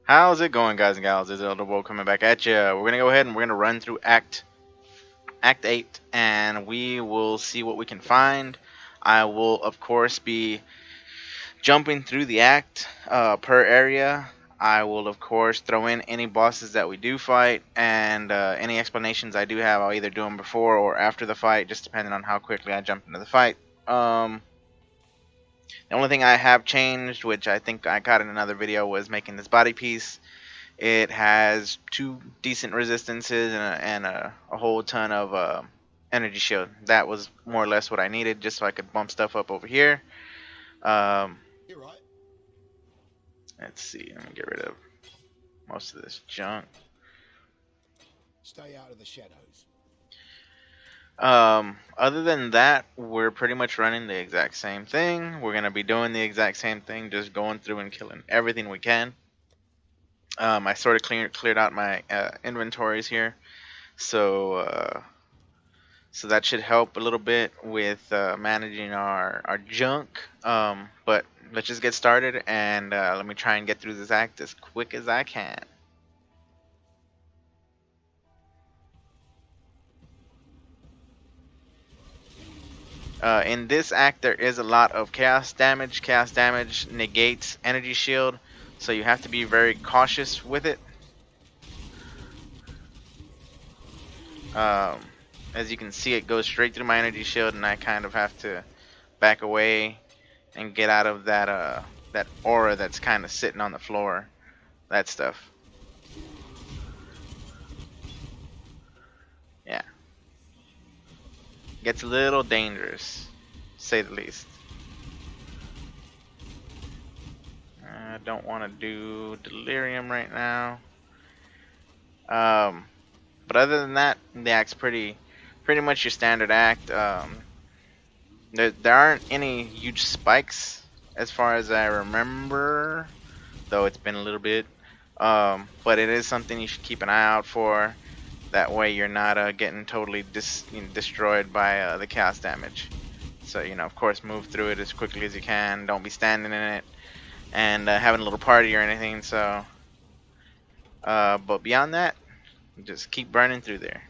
How's it going, guys and gals? It's Elderofwoe coming back at you. We're gonna go ahead and we're gonna run through Act 8, and we will see what we can find. I will, of course, be jumping through the act per area. I will, of course, throw in any bosses that we do fight, and any explanations I do have. I'll either do them before or after the fight, just depending on how quickly I jump into the fight. The only thing I have changed, which I think I got in another video, was making this body piece. It has two decent resistances and a whole ton of energy shield. That was more or less what I needed, just so I could bump stuff up over here. You're right. Let's see. Let me get rid of most of this junk. Stay out of the shadows. Other than that, we're pretty much running the exact same thing. We're gonna be doing the exact same thing, just going through and killing everything we can. I sort of cleared out my inventories here, so so that should help a little bit with managing our junk. But let's just get started, and let me try and get through this act as quick as I can. In this act, there is a lot of chaos damage. Chaos damage negates energy shield, so you have to be very cautious with it. Um, as you can see, it goes straight through my energy shield, and I kind of have to back away and get out of that aura that's kind of sitting on the floor. That stuff. Yeah, gets a little dangerous, to say the least. I don't want to do delirium right now. But other than that, the act's pretty much your standard act. There aren't any huge spikes as far as I remember, though it's been a little bit. But it is something you should keep an eye out for. That way you're not getting totally destroyed by the chaos damage. So, of course, move through it as quickly as you can. Don't be standing in it and having a little party or anything. So, but beyond that, just keep burning through there.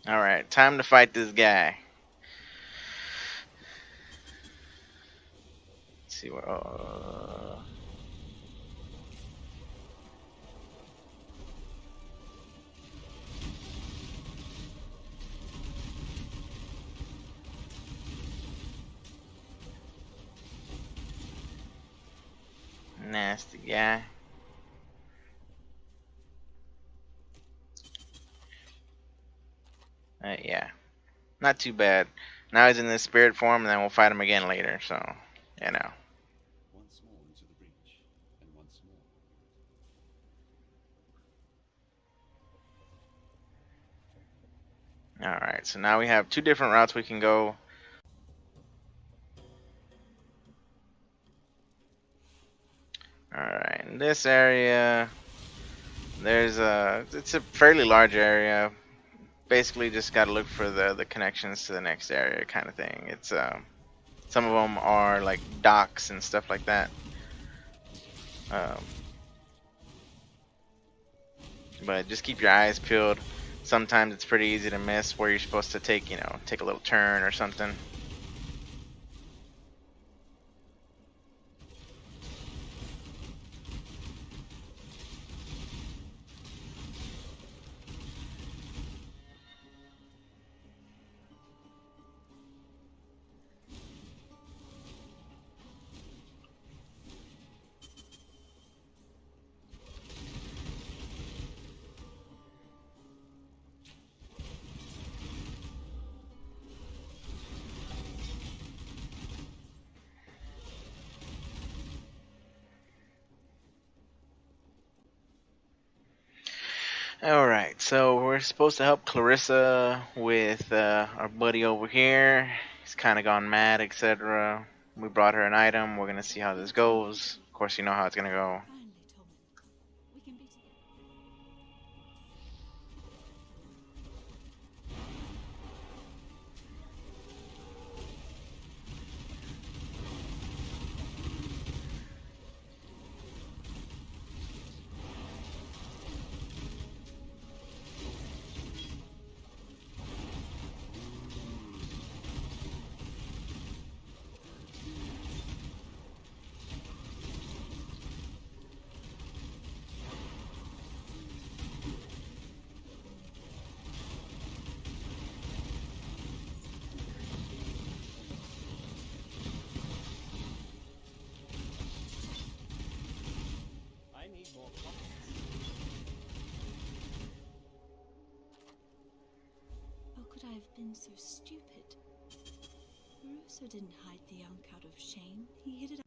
Alright, time to fight this guy. Let's see what. Nasty guy. Yeah, not too bad. Now he's in this spirit form, and then we'll fight him again later. So, you know. Once more into the breach, and once more. All right. So now we have two different routes we can go. All right. In this area, it's a fairly large area. Basically, just got to look for the connections to the next area, kind of thing. It's some of them are like docks and stuff like that. Um, but just keep your eyes peeled. Sometimes it's pretty easy to miss where you're supposed to take a little turn or something. Alright, so we're supposed to help Clarissa with our buddy over here. He's kind of gone mad, etc. We brought her an item. We're gonna see how this goes. Of course, you know how it's gonna go. Finally, Tommy. We can be together. I need more copies. How could I have been so stupid? Maruso didn't hide the young out of shame. He hid it.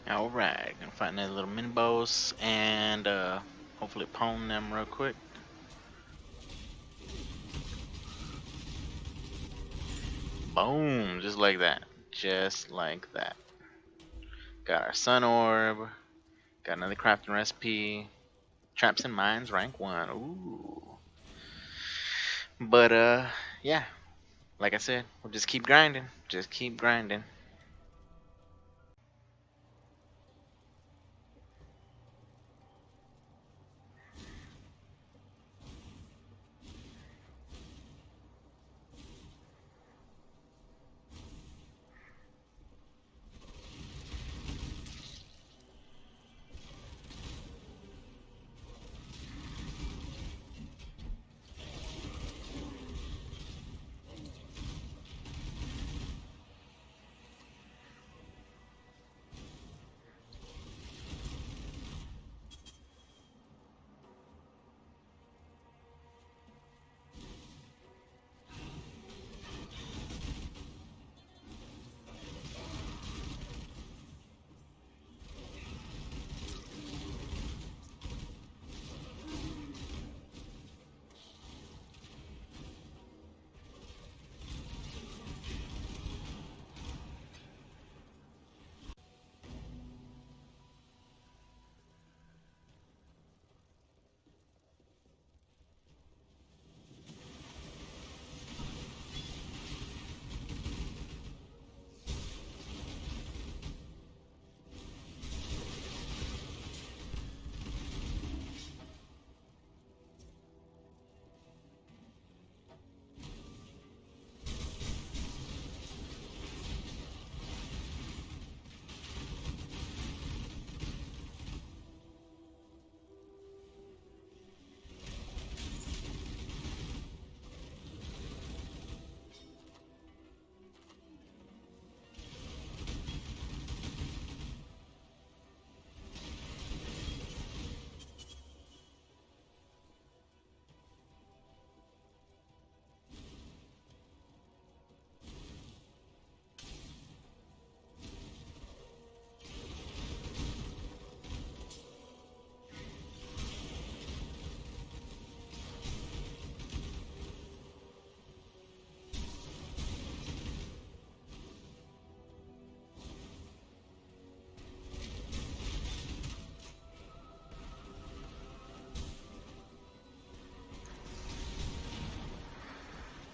Alright, gonna find that little mini boss and hopefully pwn them real quick. Boom, just like that. Just like that. Got our sun orb. Got another crafting recipe. Traps and mines, rank 1. Ooh. But yeah. Like I said, we'll just keep grinding. Just keep grinding.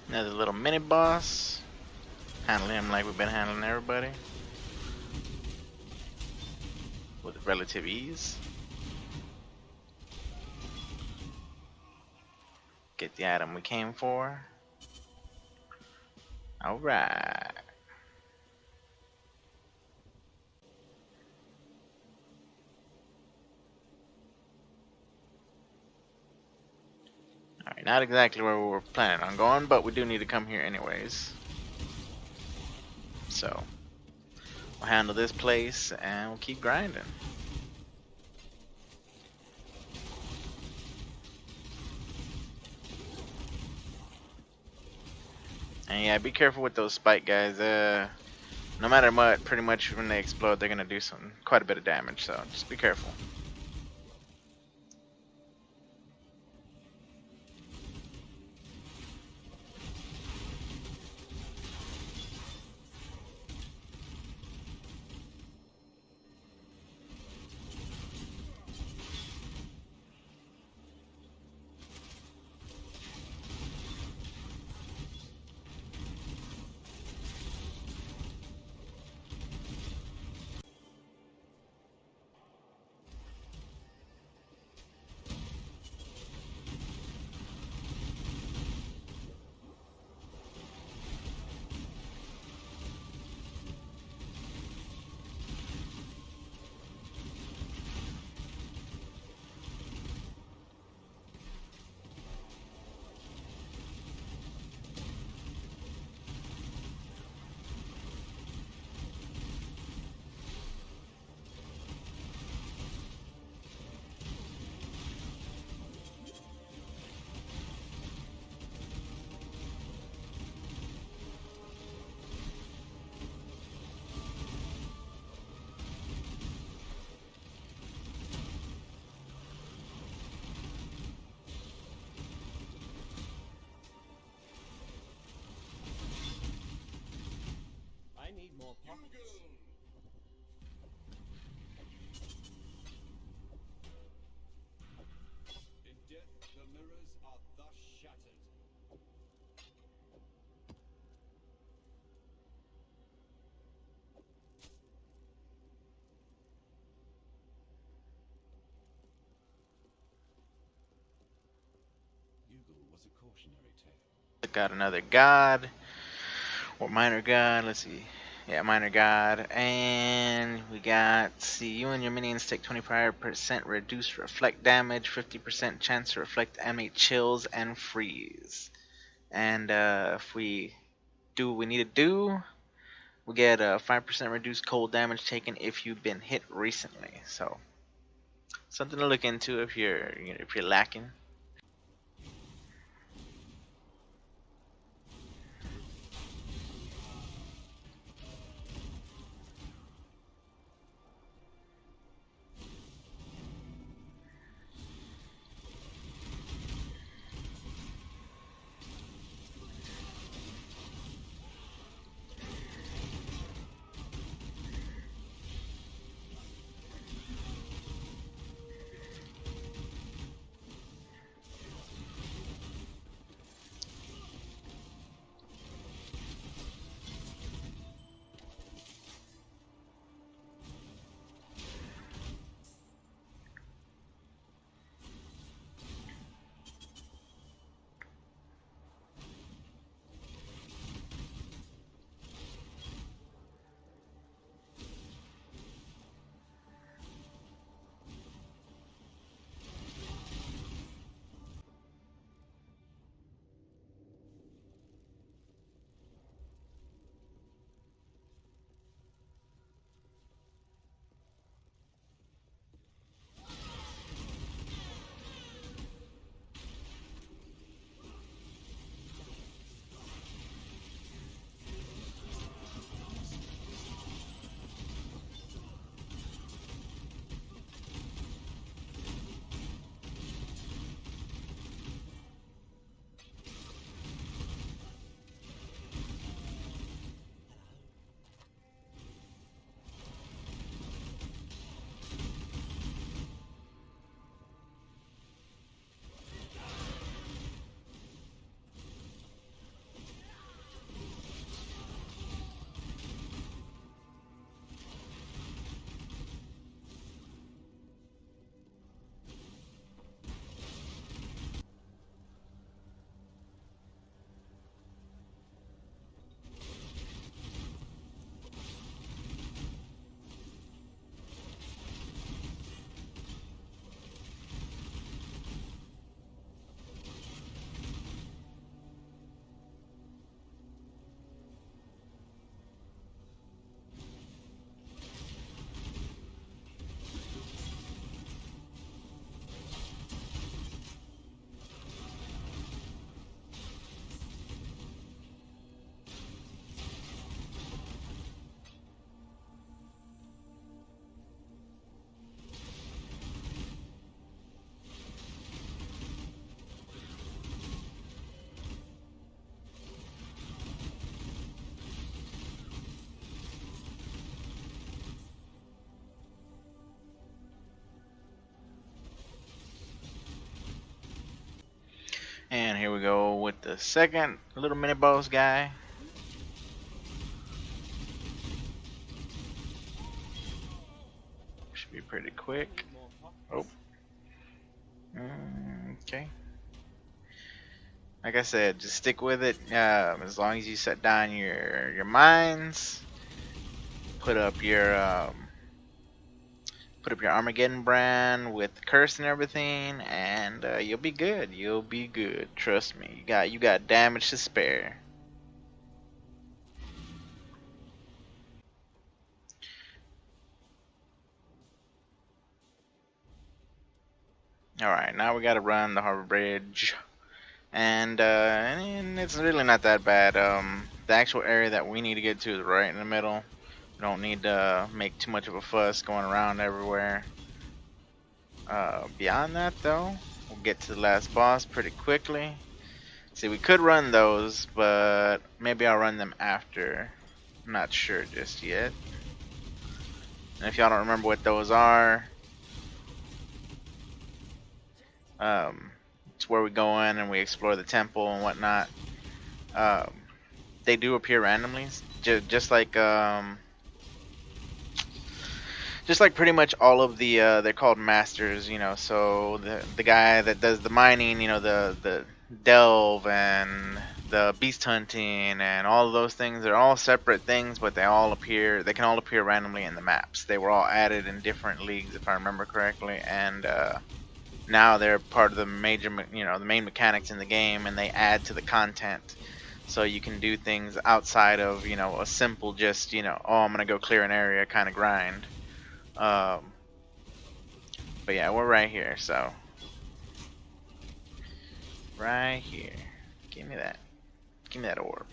Another little mini boss. Handle him like we've been handling everybody. With relative ease. Get the item we came for. Alright. Alright, not exactly where we were planning on going, but we do need to come here anyways. So, we'll handle this place and we'll keep grinding. And yeah, be careful with those spike guys. No matter what, pretty much when they explode, they're gonna do quite a bit of damage. So just be careful. school was a cautionary tale. Got another god or minor god. Let's see. Yeah, minor god, and we got. See, you and your minions take 25% reduced reflect damage, 50% chance to reflect animate chills and freeze. And if we do what we need to do, we get a 5% reduced cold damage taken if you've been hit recently. So something to look into if you're lacking. And here we go with the second little mini boss guy. Should be pretty I quick. need more Oh. pockets. Okay. Like I said, just stick with it. As long as you set down your mines, put up your Armageddon brand with curse and everything, and you'll be good. You'll be good. Trust me. You got damage to spare. All right, now we got to run the harbor bridge, and it's really not that bad. The actual area that we need to get to is right in the middle. We don't need to make too much of a fuss going around everywhere. Beyond that, though, we'll get to the last boss pretty quickly. See, we could run those, but maybe I'll run them after. I'm not sure just yet. And if y'all don't remember what those are, it's where we go in and we explore the temple and whatnot. Um, they do appear randomly, just like pretty much all of the they're called masters, you know. So the guy that does the mining, you know, delve and the beast hunting and all of those things are all separate things, but they can all appear randomly in the maps. They were all added in different leagues, if I remember correctly, and now they're part of the the main mechanics in the game, and they add to the content. So you can do things outside of, a simple just, oh, I'm gonna go clear an area kind of grind. But yeah, we're right here, so right here. Give me that. Give me that orb.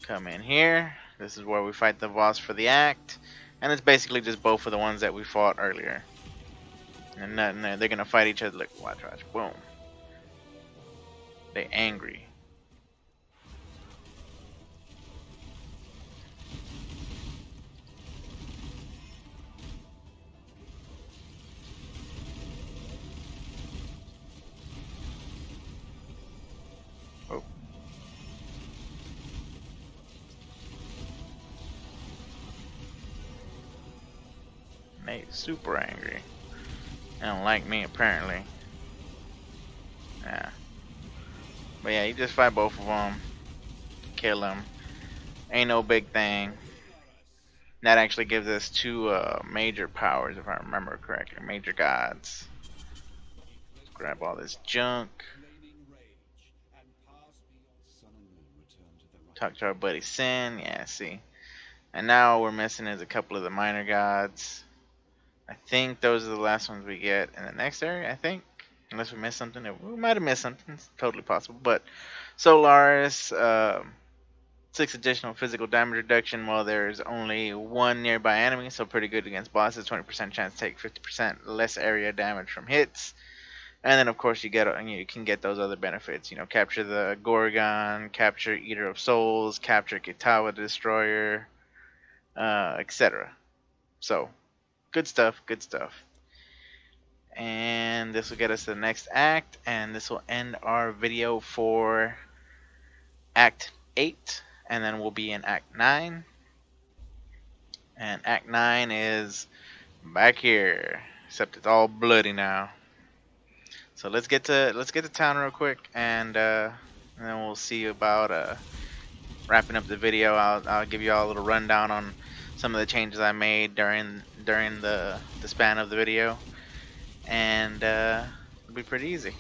Come in here. This is where we fight the boss for the act. And it's basically just both of the ones that we fought earlier. And nothing there. They're gonna fight each other. Look, watch. Boom. They angry. Oh. They super angry. They don't like me apparently. Yeah. But yeah, you just fight both of them. Kill them. Ain't no big thing. That actually gives us two major powers, if I remember correctly. Major gods. Let's grab all this junk. Sun and moon return to the right. Talk to our buddy Sin. Yeah, see. And now we're missing is a couple of the minor gods. I think those are the last ones we get in the next area, I think. Unless we missed something. We might have missed something. It's totally possible. But Solaris, 6 additional physical damage reduction while there's only one nearby enemy, so pretty good against bosses. 20% chance to take 50% less area damage from hits. And then of course you can get those other benefits. Capture the Gorgon, capture Eater of Souls, capture Kitawa Destroyer, etc. So good stuff, good stuff. And this will get us to the next act, and this will end our video for Act 8, and then we'll be in Act 9. And Act 9 is back here, except it's all bloody now. So let's get to town real quick, and then we'll see about wrapping up the video. I'll give you all a little rundown on some of the changes I made during the span of the video, and it'll be pretty easy.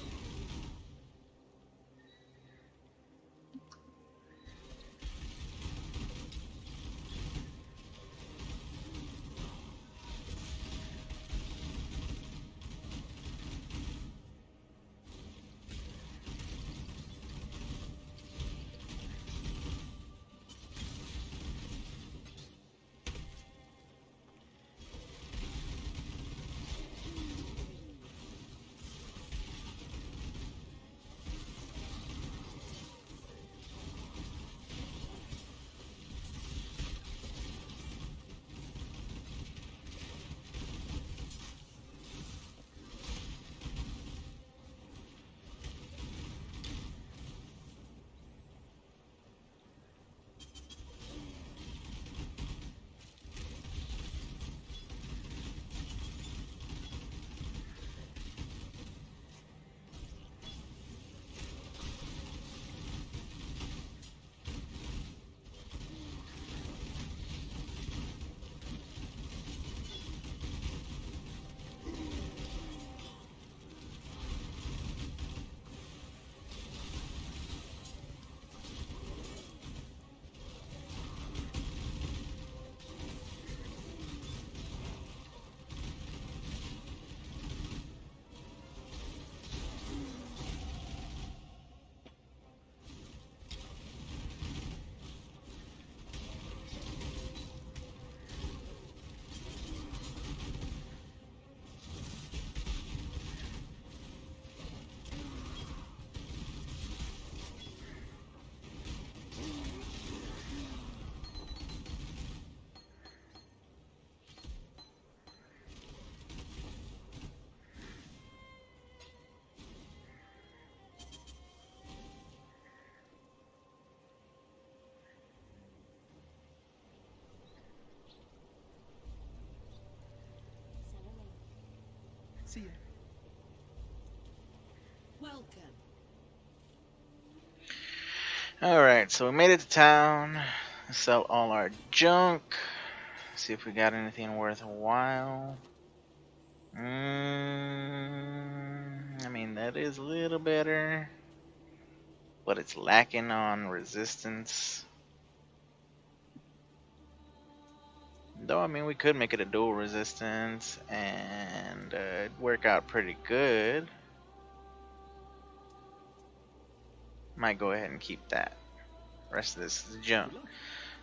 See ya. Welcome. Alright, so we made it to town. Sell all our junk. See if we got anything worthwhile. I mean, that is a little better, but it's lacking on resistance. Though, I mean, we could make it a dual resistance and it'd work out pretty good. Might go ahead and keep that. The rest of this is junk.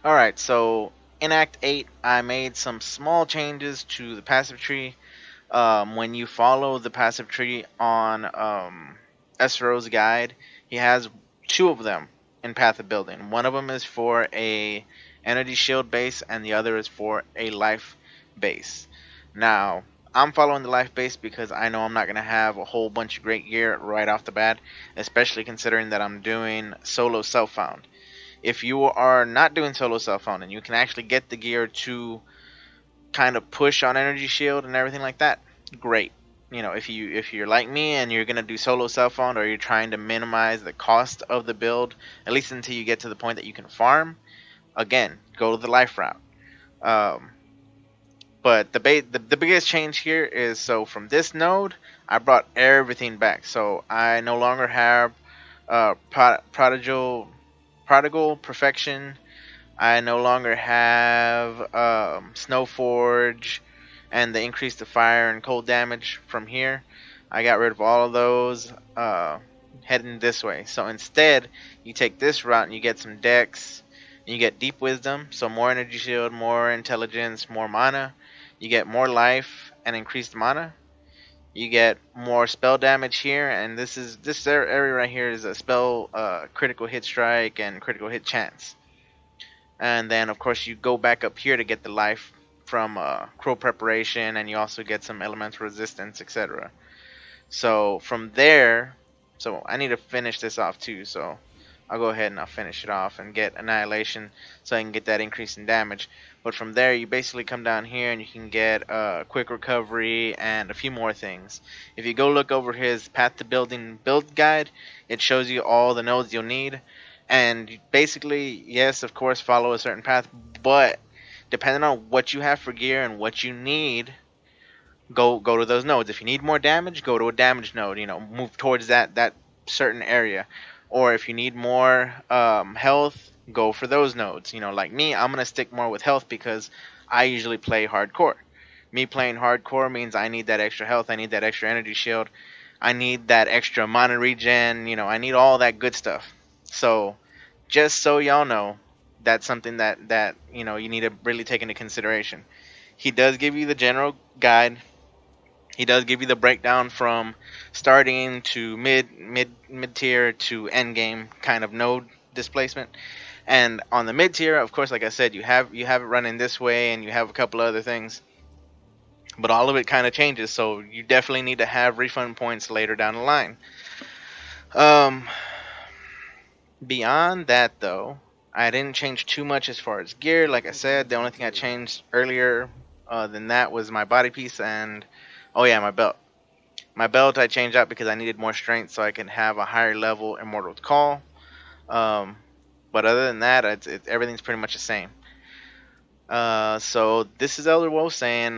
Alright, so in Act 8, I made some small changes to the passive tree. When you follow the passive tree on SRO's guide, he has two of them in Path of Building. One of them is for a energy shield base, and the other is for a life base. Now, I'm following the life base because I know I'm not going to have a whole bunch of great gear right off the bat, especially considering that I'm doing solo self-found. If you are not doing solo self-found and you can actually get the gear to kind of push on energy shield and everything like that, great. You know, if you're like me and you're gonna do solo self-found, or you're trying to minimize the cost of the build, at least until you get to the point that you can farm, again, go to the life route. But the biggest change here is, so from this node, I brought everything back. So I no longer have prodigal perfection. I no longer have Snowforge and the increase to fire and cold damage from here. I got rid of all of those heading this way. So instead, you take this route and you get some dex. You get deep wisdom, so more energy shield, more intelligence, more mana. You get more life and increased mana. You get more spell damage here, and this area right here is a spell critical hit strike and critical hit chance. And then of course you go back up here to get the life from crow preparation, and you also get some elemental resistance, etc. So from there, so I need to finish this off too, so I'll go ahead and I'll finish it off and get annihilation so I can get that increase in damage. But from there you basically come down here and you can get quick recovery and a few more things. If you go look over his path to building build guide, it shows you all the nodes you'll need. And basically, yes, of course, follow a certain path, but depending on what you have for gear and what you need, go to those nodes. If you need more damage, go to a damage node. You know, move towards that certain area. Or if you need more health, go for those nodes. You know, like me, I'm gonna stick more with health because I usually play hardcore. Me playing hardcore means I need that extra health, I need that extra energy shield, I need that extra mana regen. You know, I need all that good stuff. So, just so y'all know, that's something that you know you need to really take into consideration. He does give you the general guide. He does give you the breakdown from starting to mid tier to end game kind of node displacement. And on the mid tier, of course, like I said, you have it running this way, and you have a couple other things, but all of it kind of changes. So you definitely need to have refund points later down the line. Um, Beyond that, though, I didn't change too much as far as gear. Like I said, the only thing I changed earlier than that was my body piece and, oh yeah, my belt. My belt I changed out because I needed more strength so I can have a higher level Immortal Call. But other than that, everything's pretty much the same. So this is Elderofwoe saying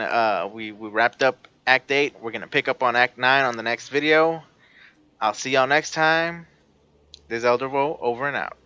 we wrapped up Act 8. We're going to pick up on Act 9 on the next video. I'll see y'all next time. This is Elderofwoe, over and out.